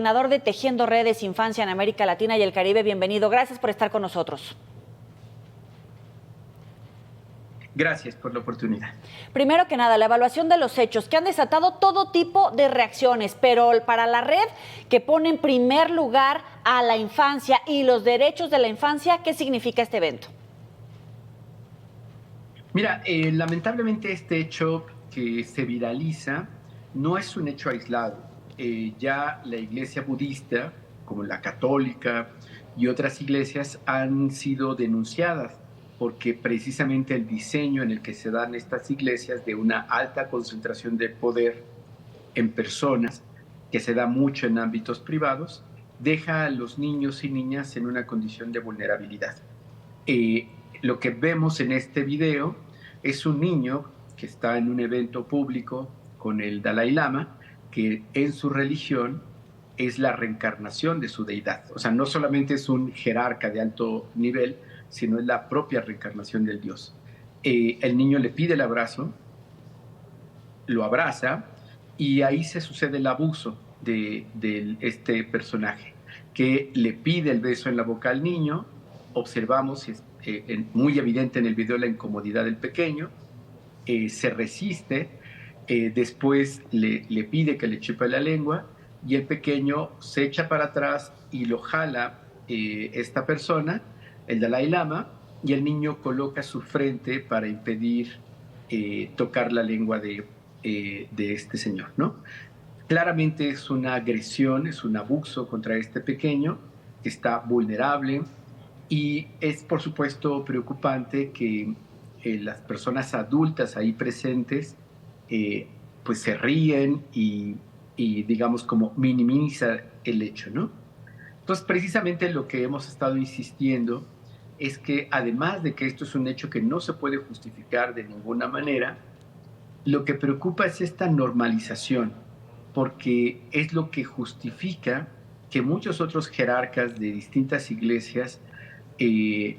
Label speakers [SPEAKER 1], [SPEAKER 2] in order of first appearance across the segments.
[SPEAKER 1] coordinador de Tejiendo Redes Infancia en América Latina y el Caribe. Bienvenido. Gracias por estar con nosotros.
[SPEAKER 2] Gracias por la oportunidad.
[SPEAKER 1] Primero que nada, la evaluación de los hechos que han desatado todo tipo de reacciones, pero para la red que pone en primer lugar a la infancia y los derechos de la infancia, ¿qué significa este evento?
[SPEAKER 2] Mira, lamentablemente este hecho que se viraliza no es un hecho aislado. Ya la iglesia budista, como la católica y otras iglesias, han sido denunciadas porque precisamente el diseño en el que se dan estas iglesias de una alta concentración de poder en personas, que se da mucho en ámbitos privados, deja a los niños y niñas en una condición de vulnerabilidad. Lo que vemos en este video es un niño que está en un evento público con el Dalai Lama, que en su religión es la reencarnación de su deidad. O sea, no solamente es un jerarca de alto nivel, sino es la propia reencarnación del Dios. El niño le pide el abrazo, lo abraza y ahí se sucede el abuso de este personaje, que le pide el beso en la boca al niño. Observamos muy evidente en el video la incomodidad del pequeño, se resiste, después le pide que le chupe la lengua y el pequeño se echa para atrás y lo jala esta persona, el Dalai Lama, y el niño coloca su frente para impedir tocar la lengua de este señor, ¿no? Claramente es una agresión, es un abuso contra este pequeño que está vulnerable y es, por supuesto, preocupante que las personas adultas ahí presentes pues se ríen y, digamos, como minimiza el hecho, ¿no? Entonces, precisamente lo que hemos estado insistiendo es que además de que esto es un hecho que no se puede justificar de ninguna manera, lo que preocupa es esta normalización, porque es lo que justifica que muchos otros jerarcas de distintas iglesias, eh,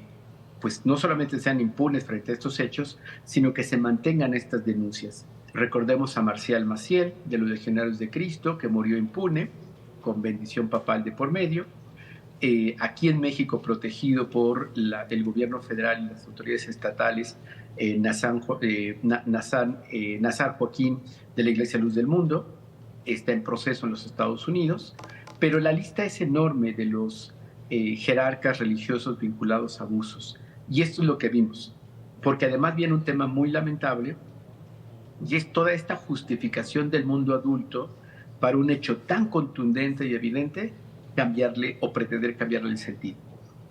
[SPEAKER 2] pues no solamente sean impunes frente a estos hechos, sino que se mantengan estas denuncias. Recordemos a Marcial Maciel, de los Legionarios de Cristo, que murió impune, con bendición papal de por medio. Aquí en México, protegido por el gobierno federal y las autoridades estatales, Nazar Joaquín, de la Iglesia Luz del Mundo, está en proceso en los Estados Unidos, pero la lista es enorme de los jerarcas religiosos vinculados a abusos. Y esto es lo que vimos, porque además viene un tema muy lamentable, y es toda esta justificación del mundo adulto para un hecho tan contundente y evidente, cambiarle o pretender cambiarle el sentido.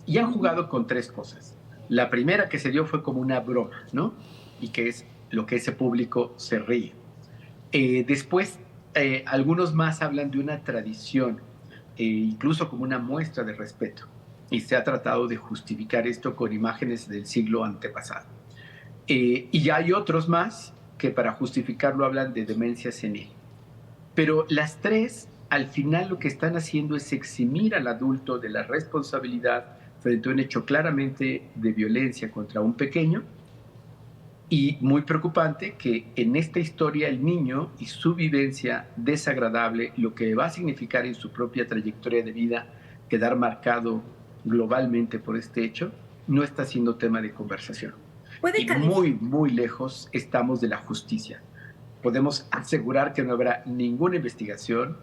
[SPEAKER 2] Y han jugado con tres cosas. La primera que se dio fue como una broma, ¿no? Y que es lo que ese público se ríe. Después, algunos más hablan de una tradición, incluso como una muestra de respeto. Y se ha tratado de justificar esto con imágenes del siglo antepasado. Y hay otros más que para justificarlo hablan de demencia senil. Pero las tres, al final lo que están haciendo es eximir al adulto de la responsabilidad frente a un hecho claramente de violencia contra un pequeño. Y muy preocupante que en esta historia el niño y su vivencia desagradable, lo que va a significar en su propia trayectoria de vida quedar marcado globalmente por este hecho, no está siendo tema de conversación.
[SPEAKER 3] ¿Puede
[SPEAKER 2] Y muy, muy lejos estamos de la justicia. Podemos asegurar que no habrá ninguna investigación,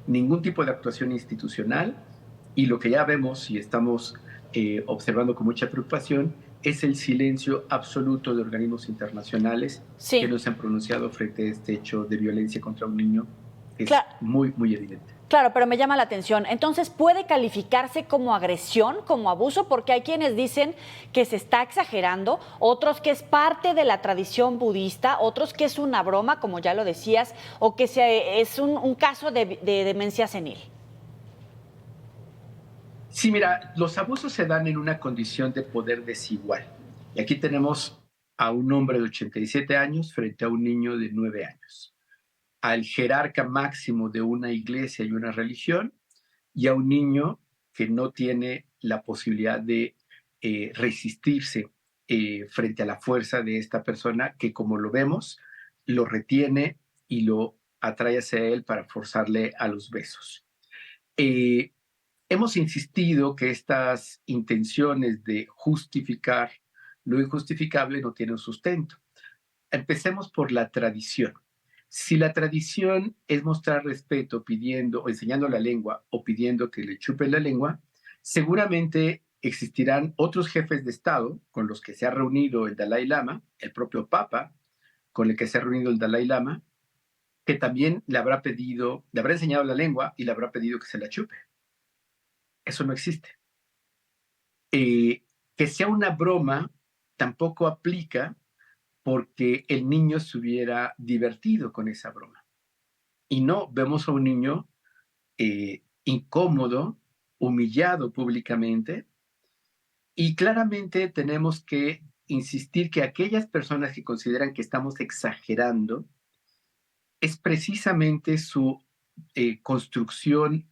[SPEAKER 2] ningún tipo de actuación institucional, y lo que ya vemos y estamos observando con mucha preocupación es el silencio absoluto de organismos internacionales que no se han pronunciado frente a este hecho de violencia contra un niño. Es muy, muy evidente.
[SPEAKER 1] Claro, pero me llama la atención. Entonces, ¿puede calificarse como agresión, como abuso? Porque hay quienes dicen que se está exagerando, otros que es parte de la tradición budista, otros que es una broma, como ya lo decías, o que es un caso de demencia senil.
[SPEAKER 2] Sí, mira, los abusos se dan en una condición de poder desigual. Y aquí tenemos a un hombre de 87 años frente a un niño de 9 años. Al jerarca máximo de una iglesia y una religión, y a un niño que no tiene la posibilidad de resistirse frente a la fuerza de esta persona que, como lo vemos, lo retiene y lo atrae hacia él para forzarle a los besos. Eh, Hemos insistido que estas intenciones de justificar lo injustificable no tienen sustento. Empecemos por la tradición. Si la tradición es mostrar respeto pidiendo o enseñando la lengua o pidiendo que le chupen la lengua, seguramente existirán otros jefes de Estado con los que se ha reunido el Dalai Lama, el propio Papa con el que se ha reunido el Dalai Lama, que también le habrá pedido, le habrá enseñado la lengua y le habrá pedido que se la chupe. Eso no existe. Que sea una broma tampoco aplica porque el niño se hubiera divertido con esa broma. Y no, vemos a un niño incómodo, humillado públicamente, y claramente tenemos que insistir que aquellas personas que consideran que estamos exagerando es precisamente su construcción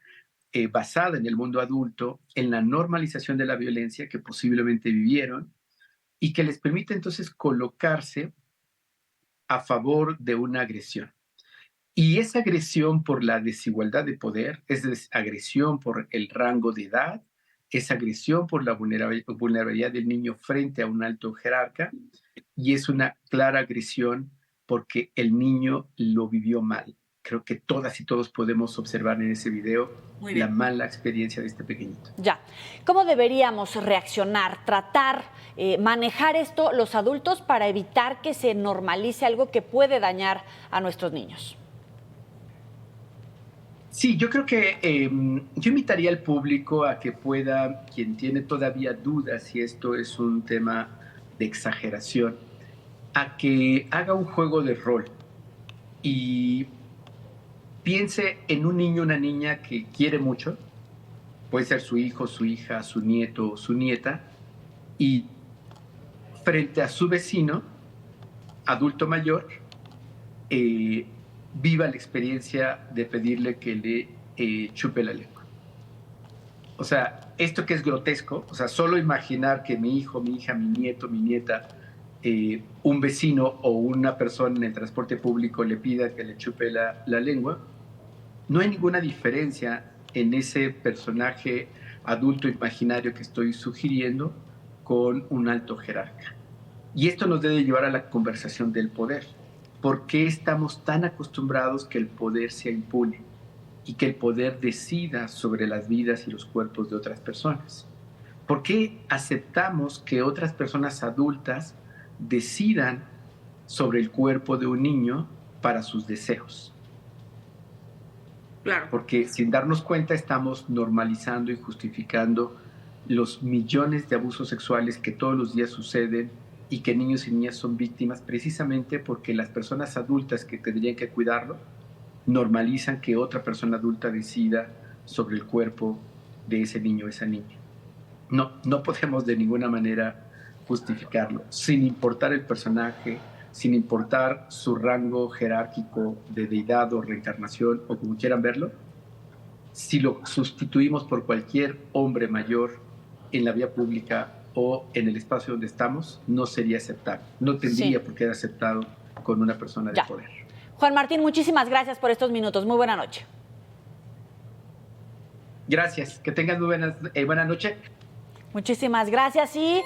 [SPEAKER 2] basada en el mundo adulto, en la normalización de la violencia que posiblemente vivieron y que les permite entonces colocarse a favor de una agresión. Y esa agresión por la desigualdad de poder, es agresión por el rango de edad, es agresión por la vulnerabilidad del niño frente a un alto jerarca y es una clara agresión porque el niño lo vivió mal. Creo que todas y todos podemos observar en ese video la mala experiencia de este pequeñito.
[SPEAKER 1] Ya. ¿Cómo deberíamos reaccionar, tratar, manejar esto los adultos para evitar que se normalice algo que puede dañar a nuestros niños?
[SPEAKER 2] Sí, yo creo que yo invitaría al público a que pueda, quien tiene todavía dudas si esto es un tema de exageración, a que haga un juego de rol y piense en un niño o una niña que quiere mucho, puede ser su hijo, su hija, su nieto o su nieta, y frente a su vecino, adulto mayor, eh, viva la experiencia de pedirle que le chupe la lengua. O sea, esto que es grotesco, o sea, solo imaginar que mi hijo, mi hija, mi nieto, mi nieta, un vecino o una persona en el transporte público le pida que le chupe la lengua, no hay ninguna diferencia en ese personaje adulto imaginario que estoy sugiriendo con un alto jerarca. Y esto nos debe llevar a la conversación del poder. ¿Por qué estamos tan acostumbrados que el poder sea impune y que el poder decida sobre las vidas y los cuerpos de otras personas? ¿Por qué aceptamos que otras personas adultas decidan sobre el cuerpo de un niño para sus deseos?
[SPEAKER 3] Claro.
[SPEAKER 2] Porque sin darnos cuenta estamos normalizando y justificando los millones de abusos sexuales que todos los días suceden y que niños y niñas son víctimas precisamente porque las personas adultas que tendrían que cuidarlo normalizan que otra persona adulta decida sobre el cuerpo de ese niño o esa niña. No podemos de ninguna manera justificarlo, sin importar el personaje, sin importar su rango jerárquico de deidad o reencarnación o como quieran verlo. Si lo sustituimos por cualquier hombre mayor en la vía pública o en el espacio donde estamos, no sería aceptable. No tendría por qué ser aceptado con una persona de poder.
[SPEAKER 1] Juan Martín, muchísimas gracias por estos minutos. Muy buena noche.
[SPEAKER 2] Gracias. Que tengan muy buena noche.
[SPEAKER 1] Muchísimas gracias y